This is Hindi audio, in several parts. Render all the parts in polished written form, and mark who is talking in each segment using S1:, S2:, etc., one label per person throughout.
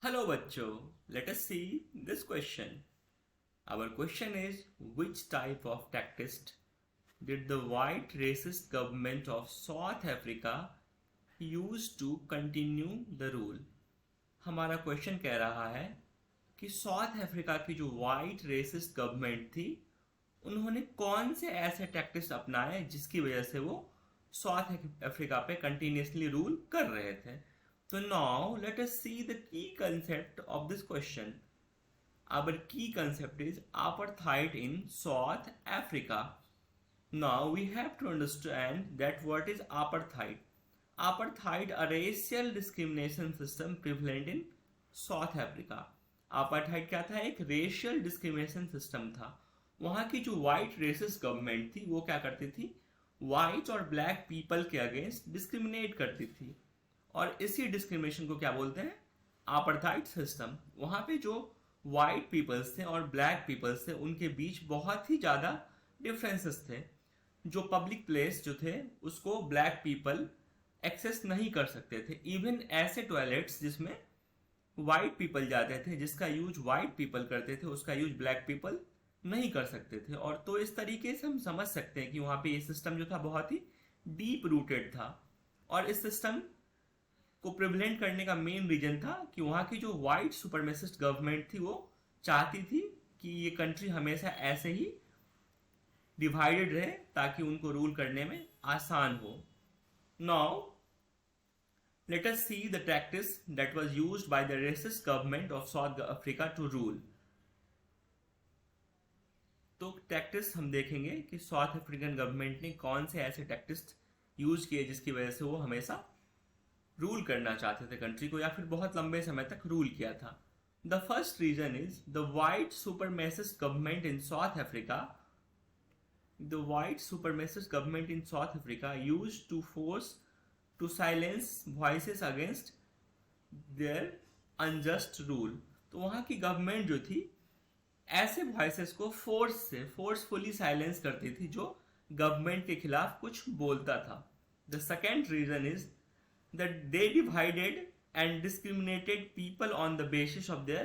S1: Hello bachcho, let us see this question. Our question is, which type of tactic did the white racist government of South Africa use to continue the rule? हमारा क्वेश्चन कह रहा है कि साउथ अफ्रीका की जो वाइट रेसिस्ट गवर्नमेंट थी उन्होंने कौन से ऐसे टैक्टिक्स अपनाए जिसकी वजह से वो साउथ अफ्रीका पे कंटिन्यूसली रूल कर रहे थे. तो now let us see the key concept of this question. Our key concept is apartheid in South Africa. Now we have to understand that what is apartheid. Apartheid, a racial discrimination system prevalent in South Africa. Apartheid क्या था? एक racial discrimination system था. वहाँ की जो white racist government थी वो क्या करती थी? White और black people के against discriminate करती थी. और इसी डिस्क्रिमिनेशन को क्या बोलते हैं? apartheid system. वहां पे जो वाइट पीपल्स थे और ब्लैक पीपल्स थे उनके बीच बहुत ही ज्यादा डिफरेंसेस थे. जो पब्लिक प्लेस जो थे उसको ब्लैक पीपल एक्सेस नहीं कर सकते थे. इवन ऐसे टॉयलेट्स जिसमें वाइट पीपल जाते थे जिसका यूज वाइट पीपल करते थे उसका यूज ब्लैक पीपल नहीं कर सकते थे. और तो इस तरीके से हम समझ सकते हैं कि वहां पे ये सिस्टम जो था बहुत ही डीप रूटेड था. और इस सिस्टम को प्रिवलेंट करने का मेन रीजन था कि वहां की जो व्हाइट सुपरमेसिस्ट गवर्नमेंट थी वो चाहती थी कि ये कंट्री हमेशा ऐसे ही डिवाइडेड रहे ताकि उनको रूल करने में आसान हो. Now let us see the tactics that was used by the racist government of South Africa to rule. तो टैक्टिक्स हम देखेंगे कि साउथ अफ्रीकन गवर्नमेंट ने कौन से ऐसे टैक्टिक्स यूज किए जिसकी वजह से वो हमेशा रूल करना चाहते थे कंट्री को या फिर बहुत लंबे समय तक रूल किया था. The first reason is the white supremacist government in South Africa. The white supremacist government in South Africa use to force to silence voices against their unjust rule. तो वहां की गवर्नमेंट जो थी ऐसे वॉइसेस को फोर्सफुली साइलेंस करती थी जो गवर्नमेंट के खिलाफ कुछ बोलता था. The second reason is that they divided and discriminated people on the basis of their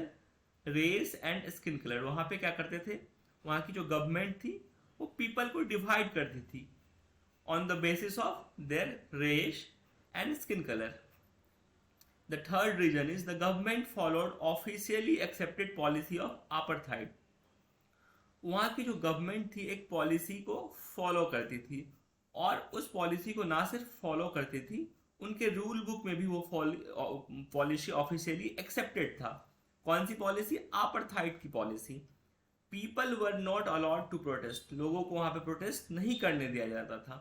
S1: race and skin color. वहां पे क्या करते थे? वहां की जो गवर्नमेंट थी वो पीपल को डिवाइड करती थी on the basis of their race and skin colour. The third reason is the government followed officially accepted policy of apartheid. वहां की जो गवर्नमेंट थी एक पॉलिसी को फॉलो करती थी और उस पॉलिसी को ना सिर्फ फॉलो करती थी उनके रूल बुक में भी वो पॉलिसी ऑफिशियली एक्सेप्टेड था. कौन सी पॉलिसी? apartheid की policy. People were not allowed to protest. लोगों को वहां पे प्रोटेस्ट नहीं करने दिया जाता था.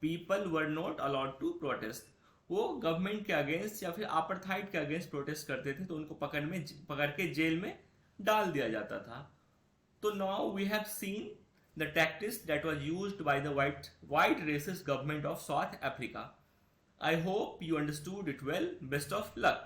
S1: People were not allowed to protest. वो गवर्नमेंट के अगेंस्ट या फिर apartheid के अगेंस्ट प्रोटेस्ट करते थे तो उनको पकड़ के जेल में डाल दिया जाता था. तो now we have seen the tactics that was used by the white racist government of South Africa. I hope you understood it well. Best of luck.